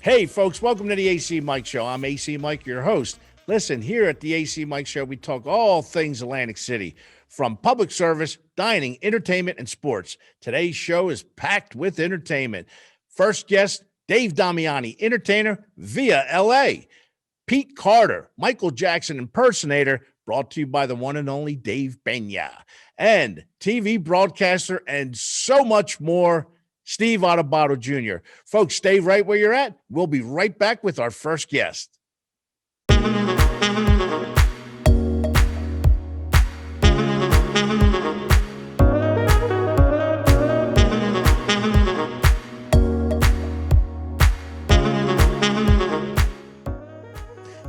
Hey, folks, welcome to the ACMike Show. I'm ACMike, your host. Listen, here at the ACMike Show, we talk all things Atlantic City, from public service, dining, entertainment, and sports. Today's show is packed with entertainment. First guest, Dave Damiani, entertainer via L.A. Pete Carter, Michael Jackson impersonator, brought to you by the one and only Dave Benya. And TV broadcaster and so much more, Steve Adubato Jr. Folks, stay right where you're at. We'll be right back with our first guest.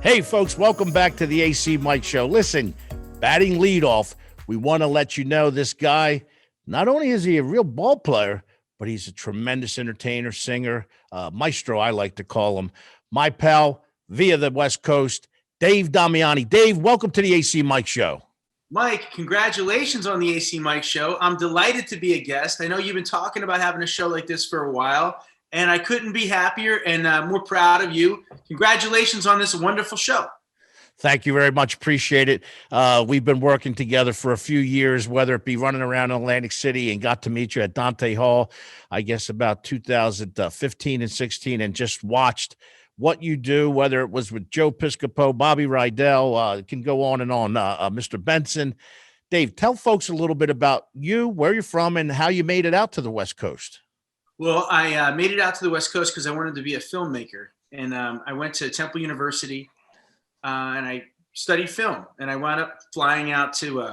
Hey, folks, welcome back to the ACMike Show. Listen, batting leadoff, we want to let you know this guy, not only is he a real ball player, but he's a tremendous entertainer, singer, maestro, I like to call him. My pal, via the West Coast, Dave Damiani. Dave, welcome to the ACMike Show. Mike, congratulations on the ACMike Show. I'm delighted to be a guest. I know you've been talking about having a show like this for a while, and I couldn't be happier and more proud of you. Congratulations on this wonderful show. Thank you very much. Appreciate it. We've been working together for a few years, whether it be running around Atlantic City, and got to meet you at Dante Hall, I guess about 2015 and 16, and just watched what you do, whether it was with Joe Piscopo, Bobby Rydell, it can go on and on, Mr. Benson. Dave, tell folks a little bit about you, where you're from, and how you made it out to the West Coast. Well, I made it out to the West Coast because I wanted to be a filmmaker. And I went to Temple University. And I studied film, and I wound up flying out to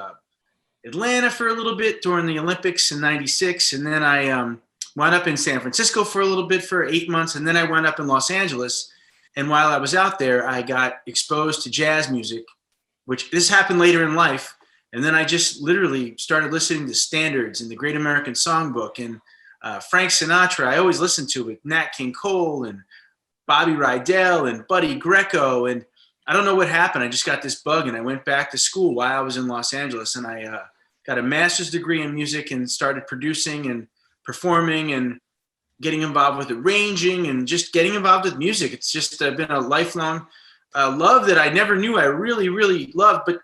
Atlanta for a little bit during the Olympics in '96. And then I wound up in San Francisco for a little bit for 8 months. And then I wound up in Los Angeles. And while I was out there, I got exposed to jazz music, which this happened later in life. And then I just literally started listening to standards and the Great American Songbook and Frank Sinatra. I always listened to it, Nat King Cole and Bobby Rydell and Buddy Greco. And I don't know what happened. I just got this bug, and I went back to school while I was in Los Angeles, and I got a master's degree in music and started producing and performing and getting involved with arranging and just getting involved with music. It's just been a lifelong love that I never knew I really, really loved, but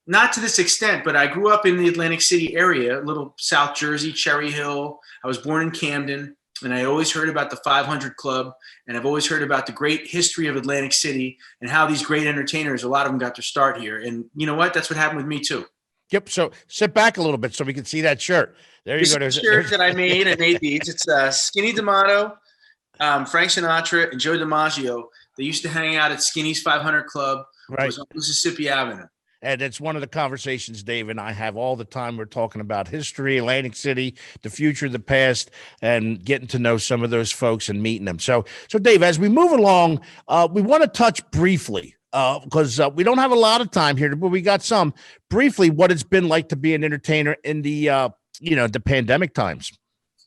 not to this extent. But I grew up in the Atlantic City area, little South Jersey, Cherry Hill. I was born in Camden. And I always heard about the 500 Club, and I've always heard about the great history of Atlantic City and how these great entertainers, a lot of them got their start here. And you know what? That's what happened with me too. Yep. So sit back a little bit so we can see that shirt. There you go. There's a shirt that I made these. It's Skinny D'Amato, Frank Sinatra, and Joe DiMaggio. They used to hang out at Skinny's 500 Club. Right. It was on Mississippi Avenue. And it's one of the conversations Dave and I have all the time. We're talking about history, Atlantic City, the future, the past, and getting to know some of those folks and meeting them. So Dave, as we move along, we want to touch briefly, because we don't have a lot of time here, but we got some briefly what it's been like to be an entertainer in the, the pandemic times.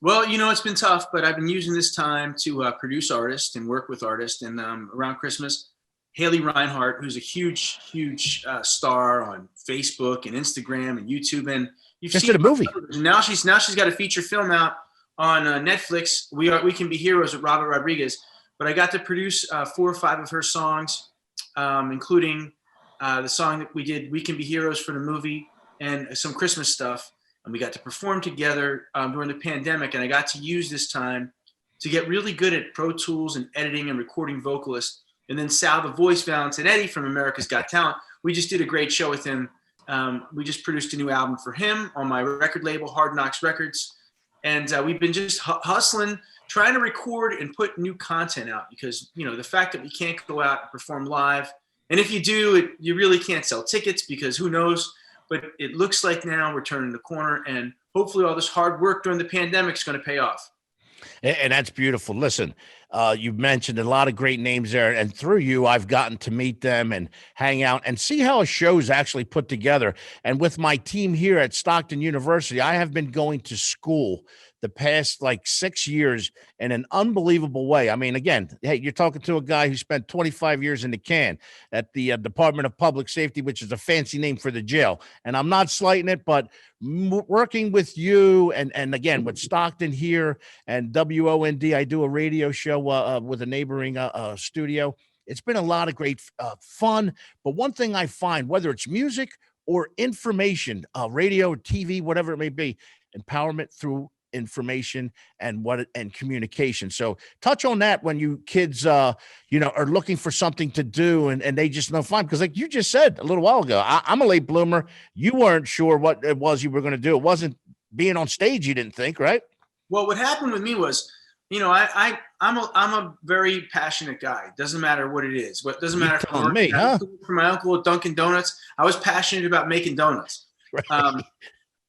Well, it's been tough, but I've been using this time to produce artists and work with artists. And around Christmas, Haley Reinhart, who's a huge, huge star on Facebook and Instagram and YouTube, and you've just seen did a movie. Now she's got a feature film out on Netflix. We Can Be Heroes with Robert Rodriguez. But I got to produce 4 or 5 of her songs, including the song that we did, We Can Be Heroes, for the movie, and some Christmas stuff. And we got to perform together during the pandemic, and I got to use this time to get really good at Pro Tools and editing and recording vocalists. And then Sal the Voice Valentin from America's Got Talent, we just did a great show with him. We just produced a new album for him on my record label, Hard Knocks Records. And we've been just hustling, trying to record and put new content out because, the fact that we can't go out and perform live. And if you do, you really can't sell tickets because who knows. But it looks like now we're turning the corner, and hopefully all this hard work during the pandemic is going to pay off. And that's beautiful. Listen, you've mentioned a lot of great names there, and through you, I've gotten to meet them and hang out and see how a show is actually put together. And with my team here at Stockton University, I have been going to school the past like 6 years in an unbelievable way. I mean, again, hey, you're talking to a guy who spent 25 years in the can at the Department of Public Safety, which is a fancy name for the jail. And I'm not slighting it, but working with you and again with Stockton here and WOND, I do a radio show with a neighboring studio. It's been a lot of great fun. But one thing I find, whether it's music or information, radio, TV, whatever it may be, empowerment through information and communication. So touch on that when you kids, are looking for something to do and they just know fine. Because like you just said a little while ago, I'm a late bloomer. You weren't sure what it was you were going to do. It wasn't being on stage. You didn't think, right? Well, what happened with me was, I'm a very passionate guy. Doesn't matter what it is. What doesn't matter for me, huh? For my uncle at Dunkin' Donuts, I was passionate about making donuts. Right.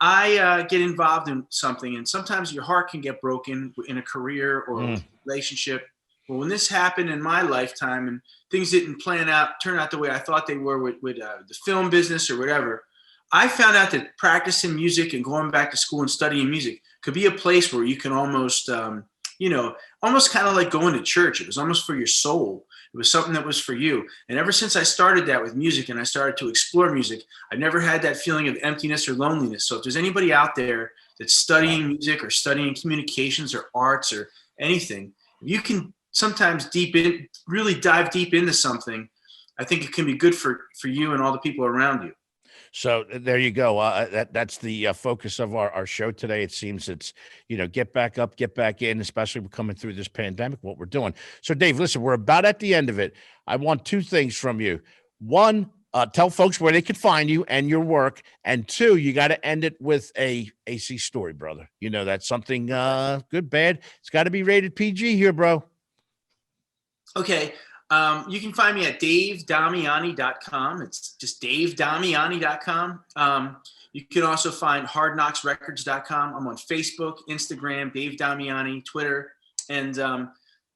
I get involved in something, and sometimes your heart can get broken in a career or a relationship. Well, when this happened in my lifetime and things didn't turn out the way I thought they were with the film business or whatever, I found out that practicing music and going back to school and studying music could be a place where you can almost kind of like going to church. It was almost for your soul. It was something that was for you. And ever since I started that with music and I started to explore music, I've never had that feeling of emptiness or loneliness. So if there's anybody out there that's studying music or studying communications or arts or anything, you can sometimes really dive deep into something. I think it can be good for you and all the people around you. So there you go. That's the focus of our show today. It seems it's, get back up, get back in, especially coming through this pandemic, what we're doing. So Dave, listen, we're about at the end of it. I want two things from you. One, tell folks where they could find you and your work. And two, you got to end it with a AC story, brother. That's something good, bad. It's got to be rated PG here, bro. Okay. You can find me at davedamiani.com. It's just davedamiani.com. You can also find hardknocksrecords.com. I'm on Facebook, Instagram, Dave Damiani, Twitter, and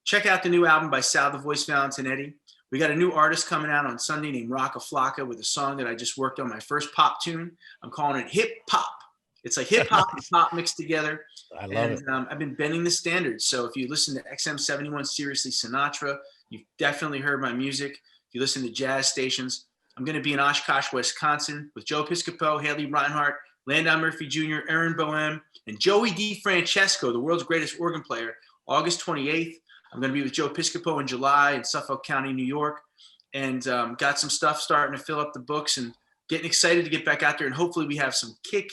check out the new album by Sal the Voice Valentinetti. We got a new artist coming out on Sunday named Rocka Flocka with a song that I just worked on, my first pop tune. I'm calling it Hip Pop. It's like hip hop and pop mixed together. I love it. I've been bending the standards. So if you listen to XM71 Seriously Sinatra, you've definitely heard my music. If you listen to jazz stations, I'm going to be in Oshkosh, Wisconsin with Joe Piscopo, Haley Reinhart, Landon Murphy Jr., Aaron Boehm, and Joey DeFrancesco, the world's greatest organ player, August 28th. I'm going to be with Joe Piscopo in July in Suffolk County, New York, and got some stuff starting to fill up the books and getting excited to get back out there. And hopefully we have some kick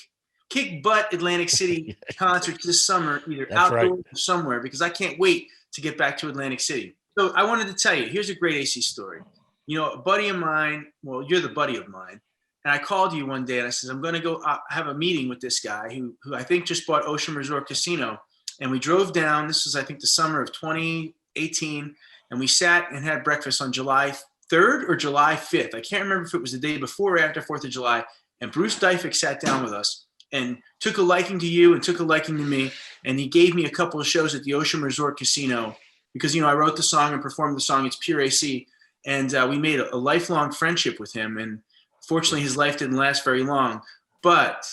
butt Atlantic City concerts this summer, either outdoors or somewhere, because I can't wait to get back to Atlantic City. So I wanted to tell you, here's a great AC story. A buddy of mine, well, you're the buddy of mine. And I called you one day and I said, I'm going to go have a meeting with this guy who I think just bought Ocean Resort Casino. And we drove down, this was, I think, the summer of 2018. And we sat and had breakfast on July 3rd or July 5th. I can't remember if it was the day before or after 4th of July. And Bruce Dyfick sat down with us and took a liking to you and took a liking to me. And he gave me a couple of shows at the Ocean Resort Casino because, I wrote the song and performed the song. It's pure AC. And we made a lifelong friendship with him. And fortunately, his life didn't last very long. But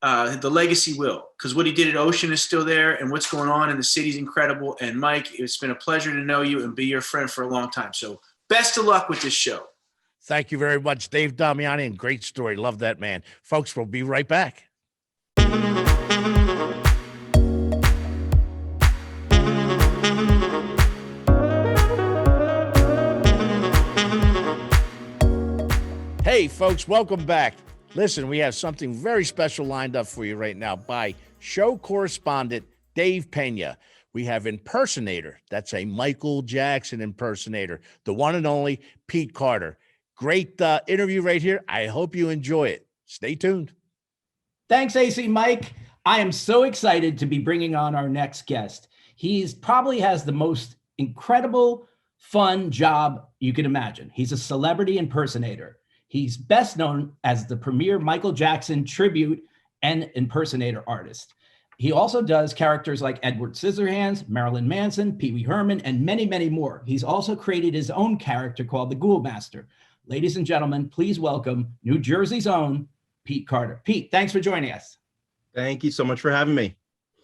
the legacy will, because what he did at Ocean is still there. And what's going on in the city is incredible. And Mike, it's been a pleasure to know you and be your friend for a long time. So best of luck with this show. Thank you very much, Dave Damiani, and great story. Love that, man. Folks, we'll be right back. Hey, folks, welcome back. Listen, we have something very special lined up for you right now by show correspondent Dave Pena. We have impersonator. That's a Michael Jackson impersonator, the one and only Pete Carter. Great interview right here. I hope you enjoy it. Stay tuned. Thanks, AC Mike. I am so excited to be bringing on our next guest. He probably has the most incredible, fun job you can imagine. He's a celebrity impersonator. He's best known as the premier Michael Jackson tribute and impersonator artist. He also does characters like Edward Scissorhands, Marilyn Manson, Pee Wee Herman, and many, many more. He's also created his own character called the Ghoul Master. Ladies and gentlemen, please welcome New Jersey's own Pete Carter. Pete, thanks for joining us. Thank you so much for having me.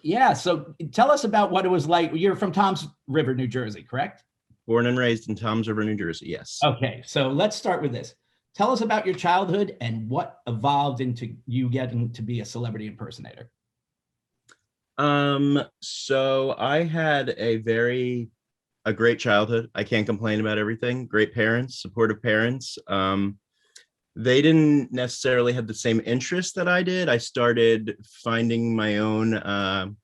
Yeah. So tell us about what it was like. You're from Toms River, New Jersey, correct? Born and raised in Toms River, New Jersey. Yes. Okay. So let's start with this. Tell us about your childhood and what evolved into you getting to be a celebrity impersonator. So I had a great childhood. I can't complain about everything. Great parents, supportive parents. They didn't necessarily have the same interests that I did. I started finding my own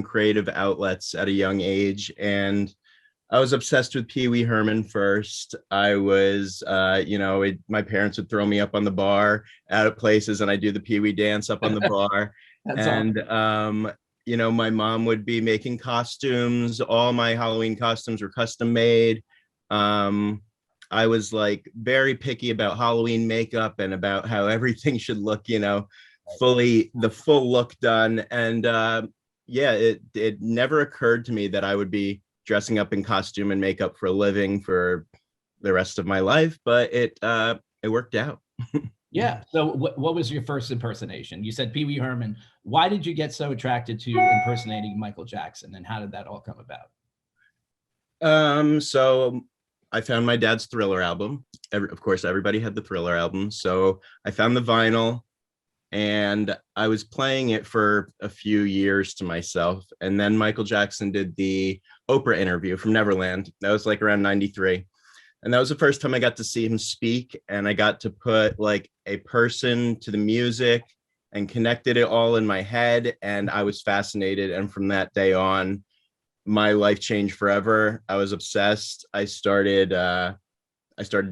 creative outlets at a young age, and I was obsessed with Pee Wee Herman first. I was, my parents would throw me up on the bar out at places, and I do the Pee Wee dance up on the bar. And awesome. My mom would be making costumes. All my Halloween costumes were custom made. I was like very picky about Halloween makeup and about how everything should look, the full look done. And it never occurred to me that I would be dressing up in costume and makeup for a living for the rest of my life, but it worked out. Yeah. So what was your first impersonation? You said Pee Wee Herman. Why did you get so attracted to impersonating Michael Jackson, and how did that all come about? So I found my dad's Thriller album. Of course, everybody had the Thriller album. So I found the vinyl, and I was playing it for a few years to myself. And then Michael Jackson did the Oprah interview from Neverland. That was like around 93. And that was the first time I got to see him speak, and I got to put like a person to the music and connected it all in my head. And I was fascinated. And from that day on, my life changed forever. I was obsessed. I started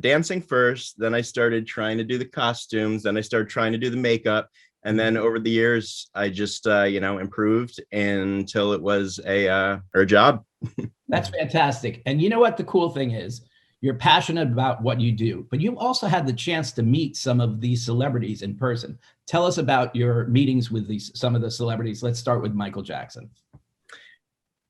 dancing first, then I started trying to do the costumes, then I started trying to do the makeup. And then over the years, I just, improved until it was a job. That's fantastic. And you know what the cool thing is? You're passionate about what you do, but you also had the chance to meet some of these celebrities in person. Tell us about your meetings with some of the celebrities. Let's start with Michael Jackson.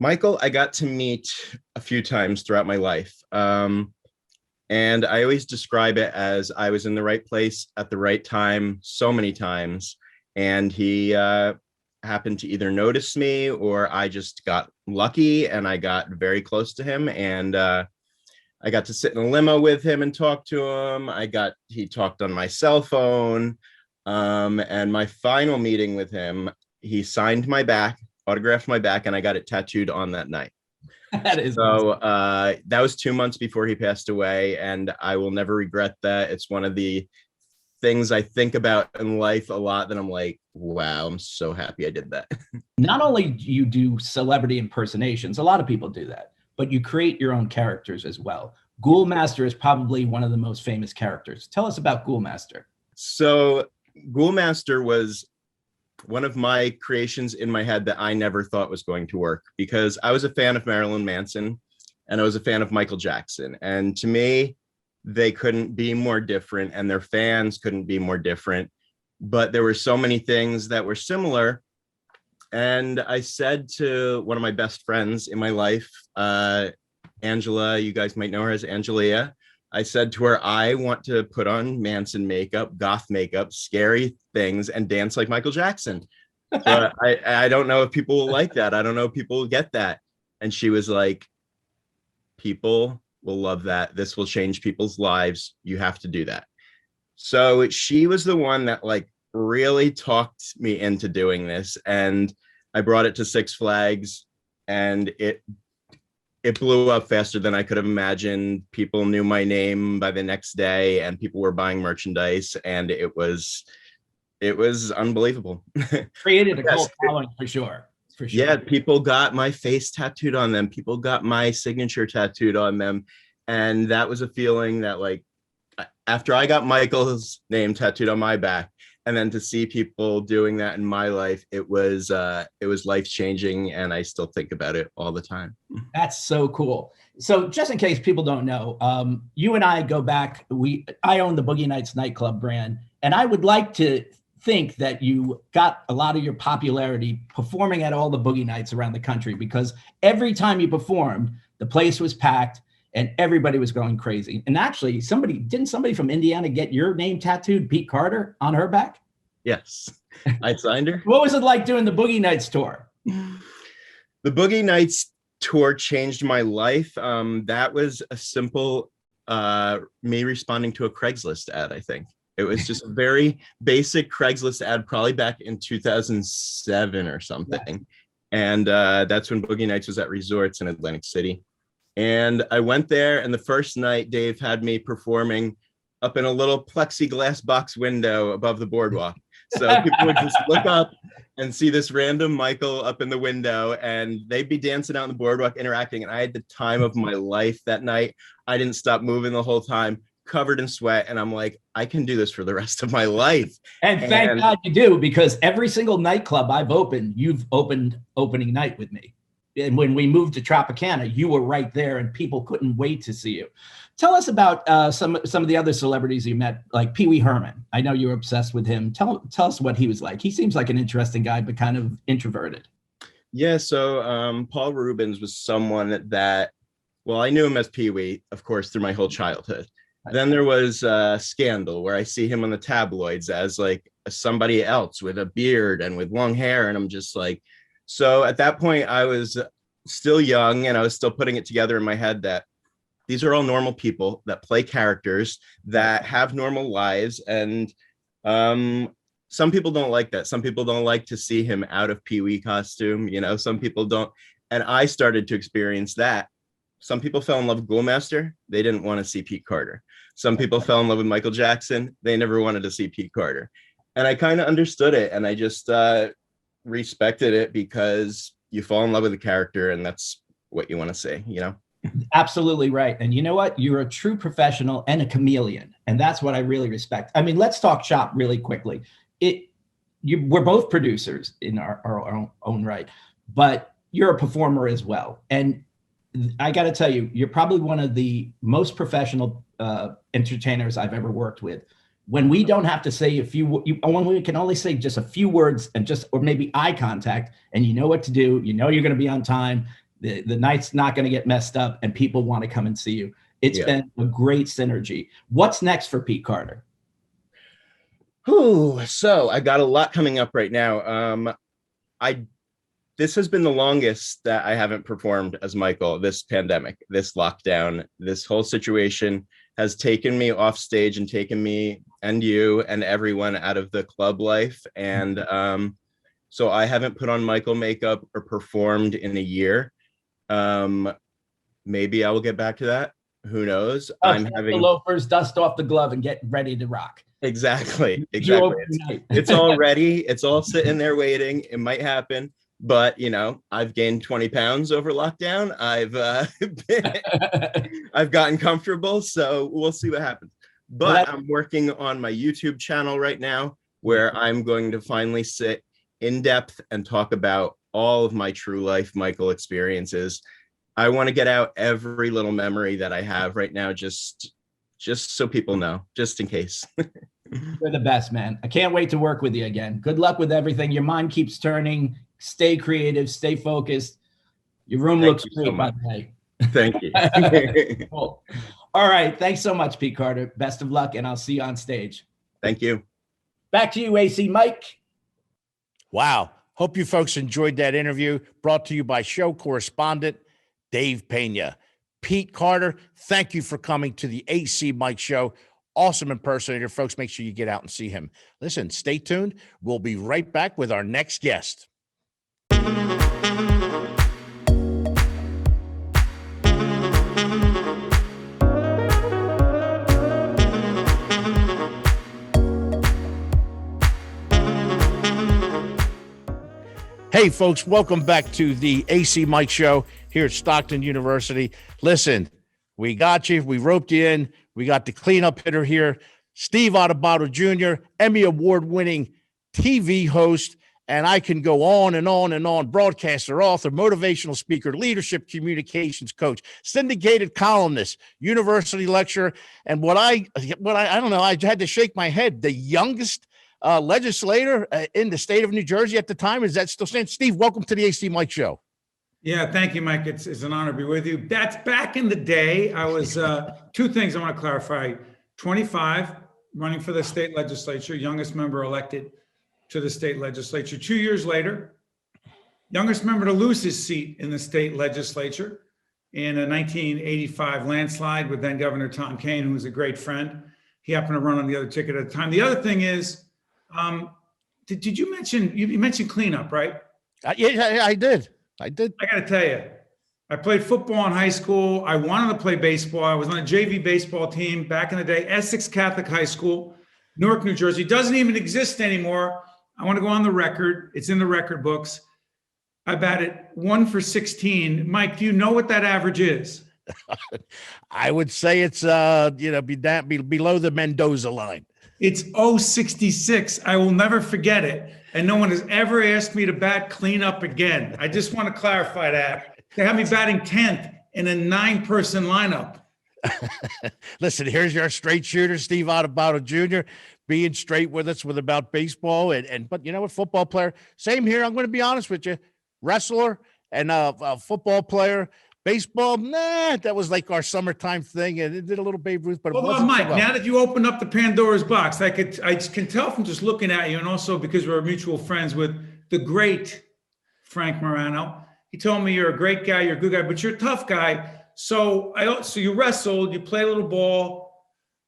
Michael, I got to meet a few times throughout my life. And I always describe it as I was in the right place at the right time so many times. And he happened to either notice me, or I just got lucky and I got very close to him. And I got to sit in a limo with him and talk to him. He talked on my cell phone. And my final meeting with him, he signed my back, autographed my back, and I got it tattooed on that night. That is so awesome. That was 2 months before he passed away, and I will never regret that. It's one of the things I think about in life a lot, that I'm like, wow, I'm so happy I did that. Not only do you do celebrity impersonations, a lot of people do that, but you create your own characters as well. Ghoulmaster is probably one of the most famous characters. Tell us about Ghoulmaster. So Ghoulmaster was one of my creations in my head that I never thought was going to work, because I was a fan of Marilyn Manson and I was a fan of Michael Jackson. And to me, they couldn't be more different, and their fans couldn't be more different. But there were so many things that were similar. And I said to one of my best friends in my life, Angela, you guys might know her as Angelia. I said to her, I want to put on Manson makeup, goth makeup, scary things, and dance like Michael Jackson. But I don't know if people will like that. I don't know if people will get that. And she was like, people will love that. This will change people's lives. You have to do that. So she was the one that like really talked me into doing this. And I brought it to Six Flags, and it blew up faster than I could have imagined. People knew my name by the next day, and people were buying merchandise, and it was unbelievable. Created a cult following for sure. For sure. Yeah, people got my face tattooed on them. People got my signature tattooed on them. And that was a feeling that, like, after I got Michael's name tattooed on my back, and then to see people doing that in my life, it was life-changing, and I still think about it all the time. That's so cool. So just in case people don't know, you and I go back. I own the Boogie Nights nightclub brand, and I would like to think that you got a lot of your popularity performing at all the Boogie Nights around the country, because every time you performed, the place was packed and everybody was going crazy. And actually, didn't somebody from Indiana get your name tattooed, Pete Carter, on her back? Yes, I signed her. What was it like doing the Boogie Nights tour? The Boogie Nights tour changed my life. That was a simple me responding to a Craigslist ad, I think. It was just a very basic Craigslist ad, probably back in 2007 or something. Yeah. And that's when Boogie Nights was at resorts in Atlantic City. And I went there, and the first night, Dave had me performing up in a little plexiglass box window above the boardwalk. So people would just look up and see this random Michael up in the window, and they'd be dancing out on the boardwalk, interacting. And I had the time of my life that night. I didn't stop moving the whole time, covered in sweat. And I'm like, I can do this for the rest of my life. And thank God you do, because every single nightclub I've opened, you've opened opening night with me. And when we moved to Tropicana, you were right there, and people couldn't wait to see you. Tell us about some of the other celebrities you met, like Pee Wee Herman. I know you were obsessed with him. Tell us what he was like. He seems like an interesting guy, but kind of introverted. Yeah, so Paul Rubens was someone that, well, I knew him as Pee Wee, of course, through my whole childhood. Then there was Scandal, where I see him on the tabloids as like somebody else with a beard and with long hair. And I'm just like, so at that point, I was still young, and I was still putting it together in my head that these are all normal people that play characters that have normal lives. And some people don't like that. Some people don't like to see him out of Pee Wee costume. You know, some people don't. And I started to experience that. Some people fell in love with Ghoulmaster. They didn't want to see Pete Carter. Some people fell in love with Michael Jackson. They never wanted to see Pete Carter. And I kind of understood it. And I just respected it, because you fall in love with a character, and that's what you want to say, you know? Absolutely right. And you know what? You're a true professional and a chameleon. And that's what I really respect. I mean, let's talk shop really quickly. We're both producers in our own right, but you're a performer as well. And I got to tell you, you're probably one of the most professional entertainers I've ever worked with. When we don't have to say when we can only say just a few words and or maybe eye contact, and you know what to do, you know you're going to be on time, the night's not going to get messed up, and people want to come and see you. It's been a great synergy. What's next for Pete Carter? So I got a lot coming up right now. This has been the longest that I haven't performed as Michael. This pandemic, this lockdown, this whole situation has taken me off stage and taken me and you and everyone out of the club life. And so I haven't put on Michael makeup or performed in a year. Maybe I will get back to that. Who knows? I'm having the loafers, dust off the glove, and get ready to rock. Exactly. It's all ready. It's all sitting there waiting. It might happen. But, you know, I've gained 20 pounds over lockdown. I've gotten comfortable, so we'll see what happens. But I'm working on my YouTube channel right now, where I'm going to finally sit in depth and talk about all of my true life Michael experiences. I want to get out every little memory that I have right now, just so people know, just in case. You're the best, man. I can't wait to work with you again. Good luck with everything. Your mind keeps turning. Stay creative, stay focused. Your room looks great, by the way. Thank you. Cool. All right. Thanks so much, Pete Carter. Best of luck, and I'll see you on stage. Thank you. Back to you, AC Mike. Wow. Hope you folks enjoyed that interview, brought to you by show correspondent Dave Pena. Pete Carter, thank you for coming to the ACMike Show. Awesome impersonator, folks. Make sure you get out and see him. Listen, stay tuned. We'll be right back with our next guest. Hey, folks, welcome back to the ACMike Show here at Stockton University. Listen, we got you. We roped you in. We got the cleanup hitter here, Steve Adubato Jr., Emmy Award-winning TV host, and I can go on and on and on, broadcaster, author, motivational speaker, leadership communications coach, syndicated columnist, university lecturer, and what I don't know, I had to shake my head, the youngest legislator in the state of New Jersey at the time. Is that still standing? Steve, welcome to the ACMike Show. Yeah, thank you, Mike. It's an honor to be with you. That's back in the day. I was, two things I want to clarify. 25, running for the state legislature, youngest member elected to the state legislature. 2 years later, youngest member to lose his seat in the state legislature in a 1985 landslide with then Governor Tom Kean, who was a great friend. He happened to run on the other ticket at the time. The other thing is, did you mention, you mentioned cleanup, right? Yeah, I did. I got to tell you, I played football in high school. I wanted to play baseball. I was on a JV baseball team back in the day, Essex Catholic High School, Newark, New Jersey. Doesn't even exist anymore. I want to go on the record. It's in the record books. I batted 1 for 16. Mike, do you know what that average is? I would say it's below the Mendoza line. It's 066. I will never forget it. And no one has ever asked me to bat cleanup again. I just want to clarify that. They have me batting 10th in a 9-person lineup. Listen, here's your straight shooter, Steve Adubato Jr., being straight with us with about baseball. But you know what, football player, same here. I'm going to be honest with you. Wrestler and a football player. Baseball, that was like our summertime thing, and it did a little Babe Ruth. But hold on, Mike. Now that you opened up the Pandora's box, I can tell from just looking at you, and also because we're mutual friends with the great Frank Morano. He told me you're a great guy, you're a good guy, but you're a tough guy. So you wrestled, you played a little ball.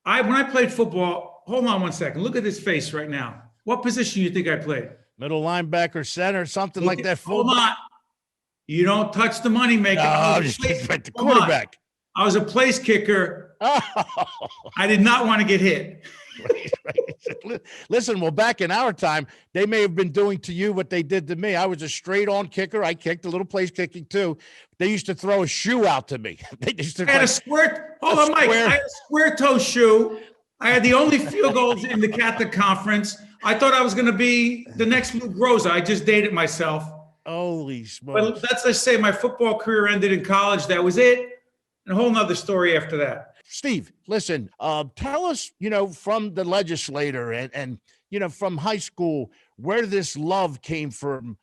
When I played football, hold on one second. Look at this face right now. What position do you think I played? Middle linebacker, center, something like that. Hold on. You don't touch the money maker. No, I'm just the quarterback. I was a place kicker. Oh. I did not want to get hit. Right. Listen, well, back in our time, they may have been doing to you what they did to me. I was a straight on kicker. I kicked a little place kicking too. They used to throw a shoe out to me. They used to I had a square. Hold on, Mike. I had a square toe shoe. I had the only field goals in the Catholic Conference. I thought I was going to be the next Luke Rosa. I just dated myself. Holy smokes. But let's say my football career ended in college. That was it. And a whole nother story after that. Steve, listen, tell us, from the legislator and from high school, where this love came from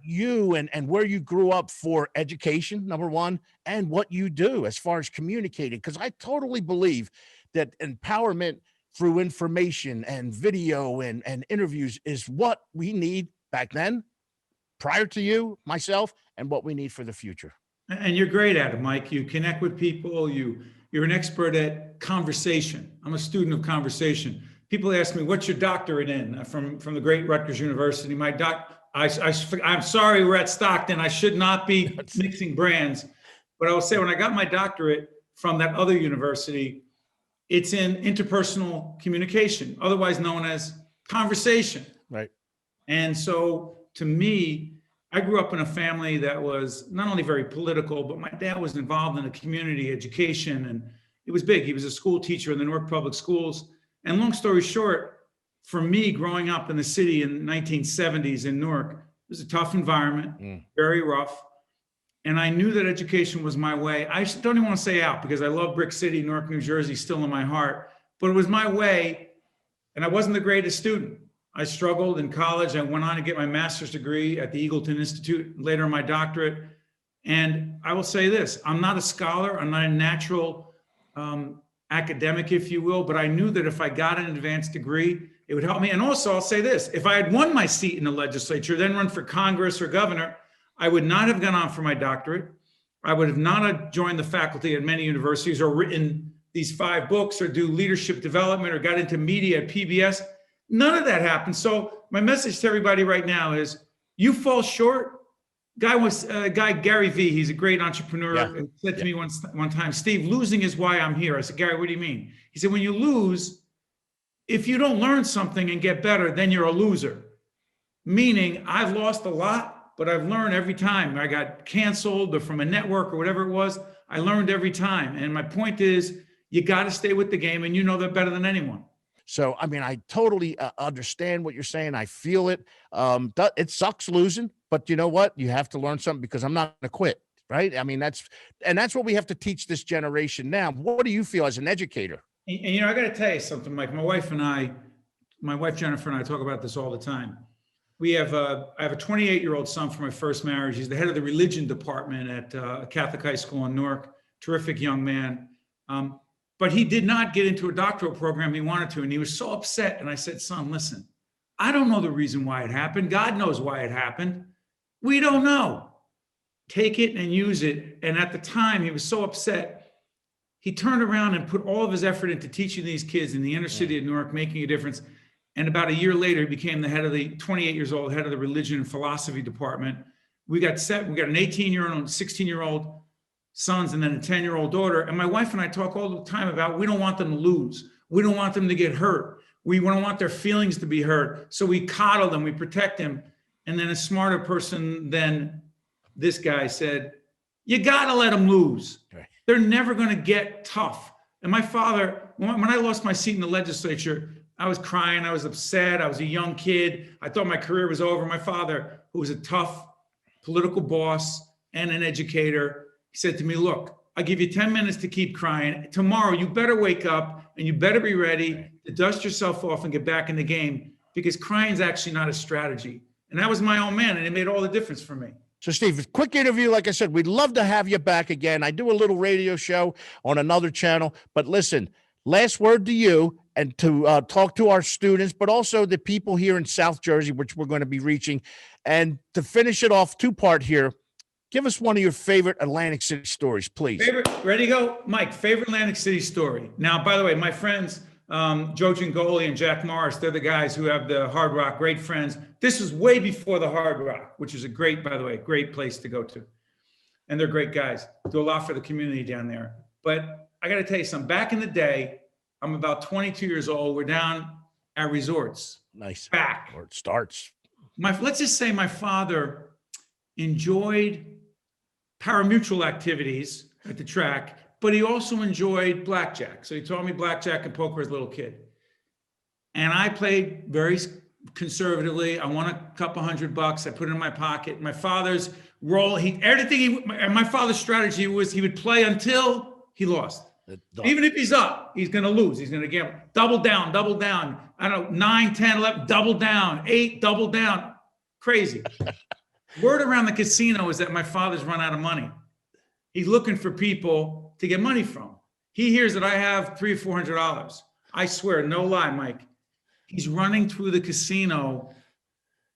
you and where you grew up for education, number one, and what you do as far as communicating. Because I totally believe that empowerment through information and video and interviews is what we need back then, prior to you, myself, and what we need for the future. And you're great at it, Mike. You connect with people. You're an expert at conversation. I'm a student of conversation. People ask me, what's your doctorate in? From the great Rutgers University. I'm sorry, we're at Stockton. I should not be mixing brands. But I will say, when I got my doctorate from that other university, it's in interpersonal communication, otherwise known as conversation. Right. And so to me, I grew up in a family that was not only very political, but my dad was involved in the community education, and it was big. He was a school teacher in the Newark Public Schools. And long story short, for me, growing up in the city in the 1970s in Newark, it was a tough environment, very rough. And I knew that education was my way. I don't even want to say out because I love Brick City, Newark, New Jersey, still in my heart, but it was my way. And I wasn't the greatest student. I struggled in college. I went on to get my master's degree at the Eagleton Institute, later my doctorate. And I will say this, I'm not a scholar. I'm not a natural academic, if you will, but I knew that if I got an advanced degree, it would help me. And also I'll say this, if I had won my seat in the legislature, then run for Congress or governor, I would not have gone on for my doctorate. I would have not joined the faculty at many universities or written these 5 books or do leadership development or got into media at PBS. None of that happened. So my message to everybody right now is you fall short. Guy Gary Vee, he's a great entrepreneur, said to me one time, Steve, losing is why I'm here. I said, Gary, what do you mean? He said, when you lose, if you don't learn something and get better, then you're a loser. Meaning I've lost a lot, but I've learned every time. I got canceled or from a network or whatever it was, I learned every time. And my point is, you got to stay with the game, and you know that better than anyone. So, I mean, I totally understand what you're saying. I feel it. It sucks losing, but you know what? You have to learn something because I'm not going to quit, right? I mean, that's what we have to teach this generation now. What do you feel as an educator? And I got to tell you something, Mike. My wife Jennifer and I talk about this all the time. I have a 28-year-old son from my first marriage. He's the head of the religion department at a Catholic high school in Newark. Terrific young man. But he did not get into a doctoral program he wanted to, and he was so upset. And I said, son, listen, I don't know the reason why it happened. God knows why it happened. We don't know. Take it and use it. And at the time, he was so upset. He turned around and put all of his effort into teaching these kids in the inner city of Newark, making a difference. And about a year later, he became the head of the 28 years old, head of the religion and philosophy department. We got an 18-year-old and 16-year-old sons and then a 10-year-old daughter. And my wife and I talk all the time about, we don't want them to lose. We don't want them to get hurt. We don't want their feelings to be hurt. So we coddle them, we protect them. And then a smarter person than this guy said, you gotta let them lose. Right. They're never gonna get tough. And my father, when I lost my seat in the legislature, I was crying, I was upset, I was a young kid. I thought my career was over. My father, who was a tough political boss and an educator, he said to me, look, I'll give you 10 minutes to keep crying. Tomorrow, you better wake up and you better be ready to dust yourself off and get back in the game, because crying is actually not a strategy. And that was my own man, and it made all the difference for me. So, Steve, quick interview. Like I said, we'd love to have you back again. I do a little radio show on another channel. But listen, last word to you and to talk to our students, but also the people here in South Jersey, which we're going to be reaching. And to finish it off, two-part here, give us one of your favorite Atlantic City stories, please. Ready to go? Mike, favorite Atlantic City story. Now, by the way, my friends, Joe Gingoli and Jack Morris, they're the guys who have the Hard Rock, great friends. This was way before the Hard Rock, which is a great, by the way, great place to go to. And they're great guys, do a lot for the community down there. But I got to tell you something, back in the day, I'm about 22 years old. We're down at resorts. Nice. Back. Where it starts. Let's just say my father enjoyed parimutuel activities at the track, but he also enjoyed blackjack. So he taught me blackjack and poker as a little kid. And I played very conservatively. I won a couple $100. I put it in my pocket. My father's role, my father's strategy was he would play until he lost. Even if he's up, he's going to lose. He's going to gamble. Double down, double down. I don't know, 9, 10, 11, double down, 8, double down. Crazy. Word around the casino is that my father's run out of money. He's looking for people to get money from. He hears that I have $300 or $400. I swear, no lie, Mike. He's running through the casino,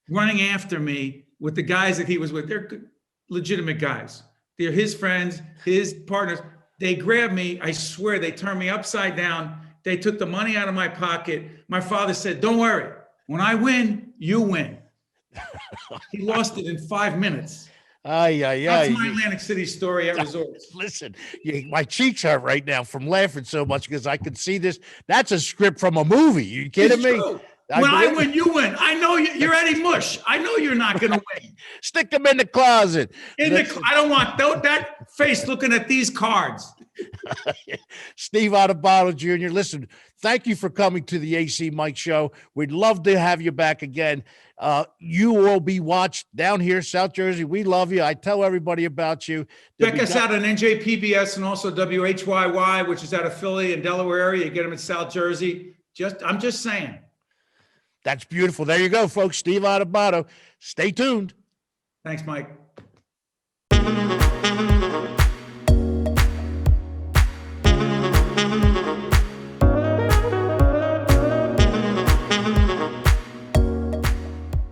running after me with the guys that he was with. They're legitimate guys. They're his friends, his partners. They grabbed me. I swear, they turned me upside down. They took the money out of my pocket. My father said, don't worry. When I win, you win. He lost it in 5 minutes. That's my Atlantic City story at resorts. Listen, my cheeks hurt right now from laughing so much because I could see this. That's a script from a movie. You kidding me? True. When I win, you win. I know you're Eddie Mush. I know you're not going to win. Stick them in the closet. I don't want that face looking at these cards. Steve Adubato Jr., listen, thank you for coming to the ACMike Show. We'd love to have you back again. You will be watched down here, South Jersey. We love you. I tell everybody about you. Check us out on NJPBS and also WHYY, which is out of Philly and Delaware area. You get them in South Jersey. I'm just saying. That's beautiful. There you go, folks. Steve Adubato. Stay tuned. Thanks, Mike.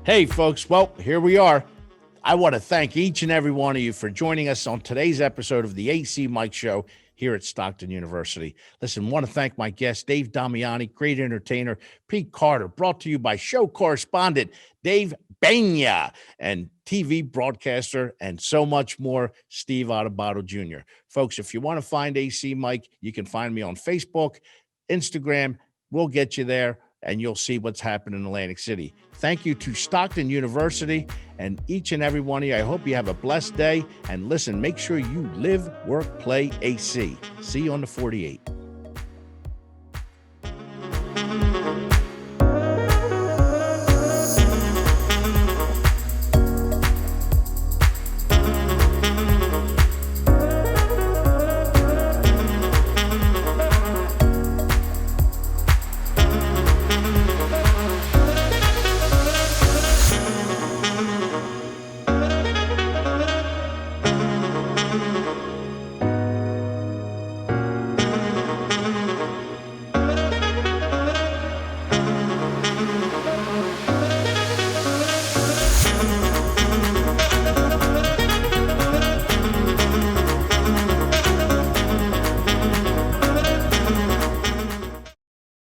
Hey, folks. Well, here we are. I want to thank each and every one of you for joining us on today's episode of the ACMike Show here at Stockton University. Listen, want to thank my guest, Dave Damiani, great entertainer, Pete Carter, brought to you by show correspondent Dave Benya, and TV broadcaster, and so much more, Steve Adubato Jr. Folks, if you want to find ACMike, you can find me on Facebook, Instagram. We'll get you there, and you'll see what's happening in Atlantic City. Thank you to Stockton University and each and every one of you. I hope you have a blessed day. And listen, make sure you live, work, play AC. See you on the 48.